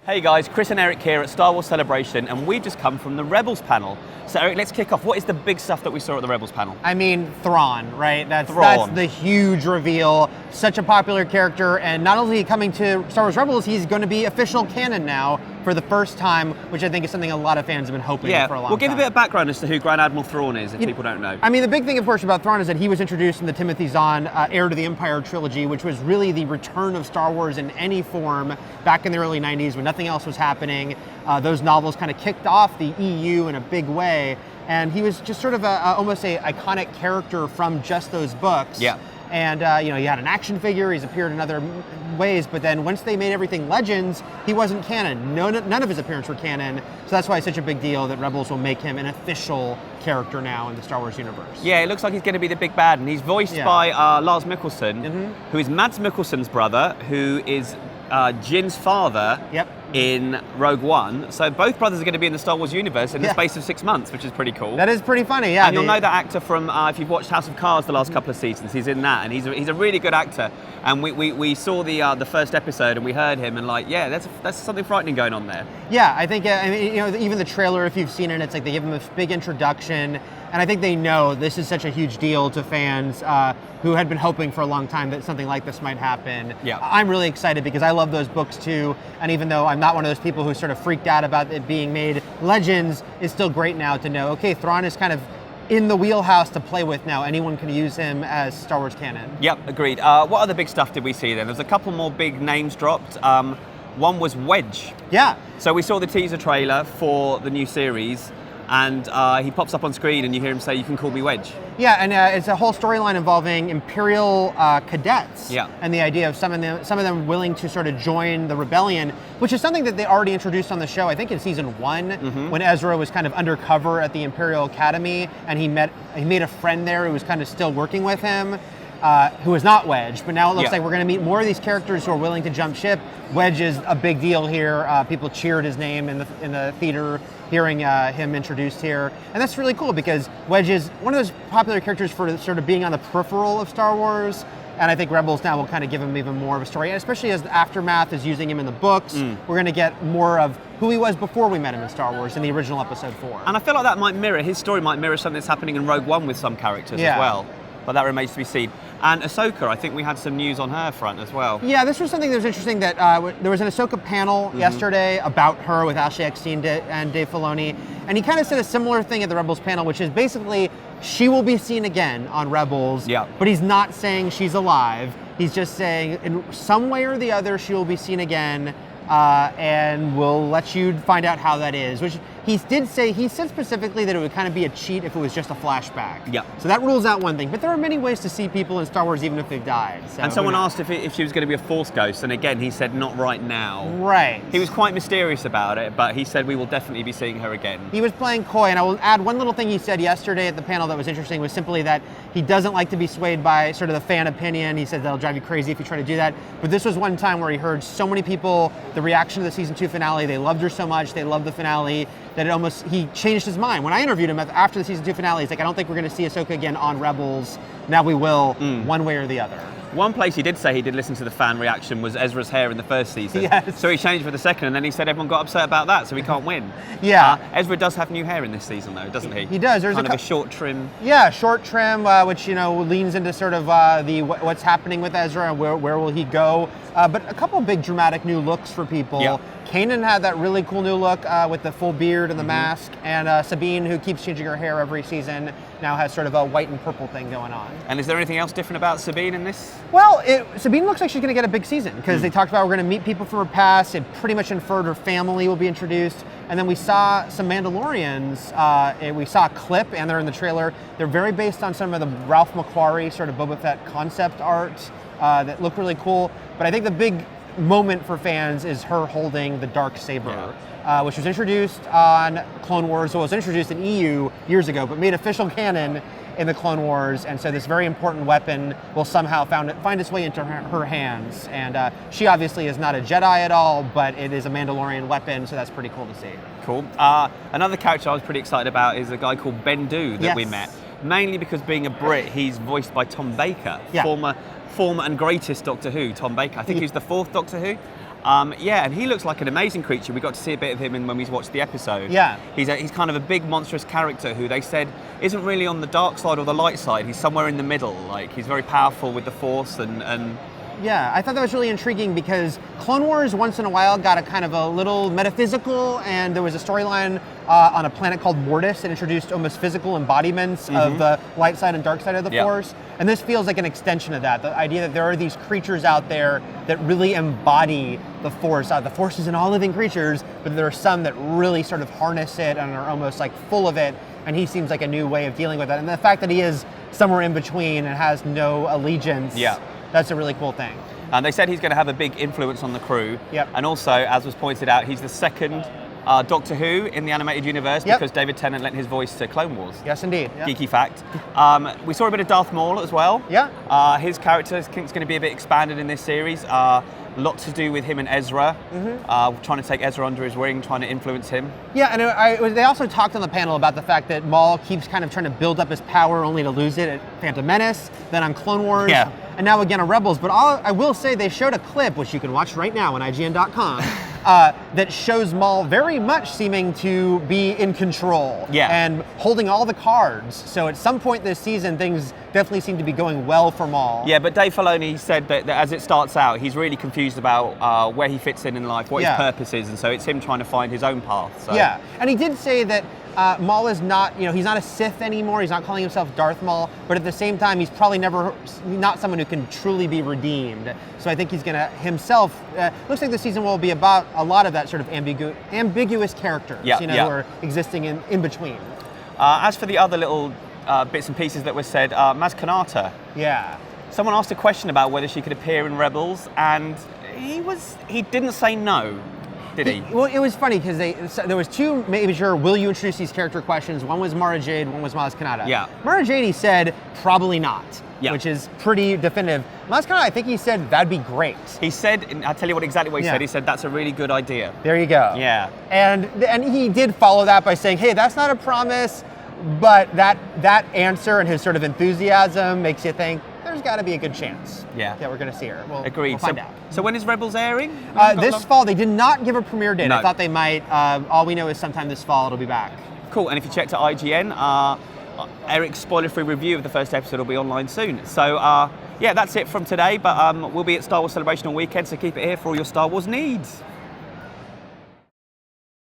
Hey guys, Chris and Eric here at Star Wars Celebration, and we've just come from the Rebels panel. So Eric, let's kick off. What is the big stuff that we saw at the Rebels panel? I mean, Thrawn, right? That's Thrawn. the huge reveal. Such a popular character, and not only coming to Star Wars Rebels, he's going to be official canon now for the first time, which I think is something a lot of fans have been hoping for a long time. We'll give a bit of background as to who Grand Admiral Thrawn is, if people don't know. I mean, the big thing, of course, about Thrawn is that he was introduced in the Timothy Zahn Heir to the Empire trilogy, which was really the return of Star Wars in any form back in the early 90s when nothing else was happening. Those novels kind of kicked off the EU in a big way, and he was just sort of almost an iconic character from just those books. Yeah. And he had an action figure, he's appeared in other ways, but then once they made everything Legends, he wasn't canon. None of his appearances were canon, so that's why it's such a big deal that Rebels will make him an official character now in the Star Wars universe. Yeah, it looks like he's going to be the big bad, and he's voiced by Lars Mikkelsen, who is Mads Mikkelsen's brother, who is Jin's father in Rogue One. So both brothers are going to be in the Star Wars universe in the space of 6 months, which is pretty cool. That is pretty funny, yeah. And you'll know that actor from, if you've watched House of Cards the last couple of seasons, he's in that, and he's a really good actor. And we saw the first episode, and we heard him, and that's something frightening going on there. Yeah, I think, even the trailer, if you've seen it, it's like they give him this big introduction, and I think they know this is such a huge deal to fans who had been hoping for a long time that something like this might happen. Yeah. I'm really excited because I love those books too, and even though I'm not one of those people who sort of freaked out about it being made Legends, it's still great now to know, okay, Thrawn is kind of in the wheelhouse to play with now. Anyone can use him as Star Wars canon. Yep, agreed. What other big stuff did we see then? There's a couple more big names dropped. One was Wedge. Yeah. So we saw the teaser trailer for the new series, and he pops up on screen and you hear him say, "You can call me Wedge." Yeah, and it's a whole storyline involving Imperial cadets. Yeah. And the idea of some of them willing to sort of join the rebellion, which is something that they already introduced on the show, I think in season 1, when Ezra was kind of undercover at the Imperial Academy, and he made a friend there who was kind of still working with him. Who is not Wedge, but now it looks like we're going to meet more of these characters who are willing to jump ship. Wedge is a big deal here. People cheered his name in the theater, hearing him introduced here, and that's really cool because Wedge is one of those popular characters for sort of being on the peripheral of Star Wars. And I think Rebels now will kind of give him even more of a story, and especially as the Aftermath is using him in the books, we're going to get more of who he was before we met him in Star Wars in the original Episode 4. And I feel like his story might mirror something that's happening in Rogue One with some characters as well. But that remains to be seen. And Ahsoka, I think we had some news on her front as well. Yeah, this was something that was interesting that there was an Ahsoka panel yesterday about her with Ashley Eckstein and Dave Filoni. And he kind of said a similar thing at the Rebels panel, which is basically she will be seen again on Rebels, but he's not saying she's alive. He's just saying in some way or the other she will be seen again, and we'll let you find out how that is, which he said specifically that it would kind of be a cheat if it was just a flashback. Yeah. So that rules out one thing, but there are many ways to see people in Star Wars even if they've died. So and someone asked if she was going to be a Force ghost, and again he said not right now. Right. He was quite mysterious about it, but he said we will definitely be seeing her again. He was playing coy, and I will add one little thing he said yesterday at the panel that was interesting was simply that he doesn't like to be swayed by sort of the fan opinion. He said that'll drive you crazy if you try to do that. But this was one time where he heard so many people, the reaction to the season 2 finale, they loved her so much, they loved the finale, that he changed his mind. When I interviewed him after the season 2 finale, he's like, I don't think we're going to see Ahsoka again on Rebels. Now we will, one way or the other. One place he did say he did listen to the fan reaction was Ezra's hair in the first season. Yes. So he changed for the second, and then he said everyone got upset about that, so he can't win. Yeah. Ezra does have new hair in this season, though, doesn't he? He does. There's kind of a short trim. Yeah, short trim, which leans into sort of what's happening with Ezra and where will he go. But a couple big dramatic new looks for people. Yeah. Kanan had that really cool new look with the full beard and the mask, and Sabine, who keeps changing her hair every season, now has sort of a white and purple thing going on. And is there anything else different about Sabine in this? Well, Sabine looks like she's going to get a big season because they talked about we're going to meet people from her past. It pretty much inferred her family will be introduced. And then we saw some Mandalorians. We saw a clip, and they're in the trailer. They're very based on some of the Ralph McQuarrie sort of Boba Fett concept art that look really cool. But I think the big moment for fans is her holding the dark saber, which was introduced on Clone Wars. So it was introduced in EU years ago, but made official canon in the Clone Wars. And so this very important weapon will somehow find its way into her hands. And she obviously is not a Jedi at all, but it is a Mandalorian weapon, so that's pretty cool to see. Cool. Another character I was pretty excited about is a guy called Bendu that we met. Mainly because being a Brit, he's voiced by Tom Baker, former and greatest Doctor Who, Tom Baker. I think he's the 4th Doctor Who. Yeah, and he looks like an amazing creature. We got to see a bit of him when we watched the episode. Yeah. He's kind of a big monstrous character who they said isn't really on the dark side or the light side. He's somewhere in the middle. Like, he's very powerful with the Force and Yeah, I thought that was really intriguing because Clone Wars once in a while got a kind of a little metaphysical, and there was a storyline on a planet called Mortis that introduced almost physical embodiments of the light side and dark side of the Force. And this feels like an extension of that. The idea that there are these creatures out there that really embody the Force. The Force is in all living creatures, but there are some that really sort of harness it and are almost like full of it. And he seems like a new way of dealing with it. And the fact that he is somewhere in between and has no allegiance. Yeah. That's a really cool thing. And they said he's going to have a big influence on the crew. Yep. And also, as was pointed out, he's the second Doctor Who in the animated universe because David Tennant lent his voice to Clone Wars. Yes, indeed. Yep. Geeky fact. We saw a bit of Darth Maul as well. Yeah. His character, I think, is going to be a bit expanded in this series. A lot to do with him and Ezra, trying to take Ezra under his wing, trying to influence him. Yeah, and they also talked on the panel about the fact that Maul keeps kind of trying to build up his power only to lose it at Phantom Menace, then on Clone Wars, and now again on Rebels. But I will say they showed a clip, which you can watch right now on IGN.com, that shows Maul very much seeming to be in control and holding all the cards. So at some point this season, things definitely seem to be going well for Maul. Yeah, but Dave Filoni said that as it starts out, he's really confused about where he fits in life, what his purpose is, and so it's him trying to find his own path. So. Yeah, and he did say that Maul is not, he's not a Sith anymore. He's not calling himself Darth Maul, but at the same time, he's probably not someone who can truly be redeemed. So I think he's going to himself. Looks like the season will be about a lot of that sort of ambiguous characters, who are existing in between. As for the other little bits and pieces that were said, Maz Kanata. Yeah. Someone asked a question about whether she could appear in Rebels, and he didn't say no. Did he? Well, it was funny because there was two major will you introduce these character questions. One was Mara Jade, one was Maz Kanata. Yeah. Mara Jade, he said probably not, which is pretty definitive. Maz Kanata, I think he said that'd be great. He said, I'll tell you exactly what he said. He said that's a really good idea. There you go. Yeah. And he did follow that by saying, hey, that's not a promise, but that answer and his sort of enthusiasm makes you think there's got to be a good chance that we're going to see her. Agreed. We'll find out. So when is Rebels airing? This fall. They did not give a premiere date. No. I thought they might. All we know is sometime this fall it'll be back. Cool. And if you check to IGN, Eric's spoiler-free review of the first episode will be online soon. So that's it from today. But we'll be at Star Wars Celebration on weekend, so keep it here for all your Star Wars needs.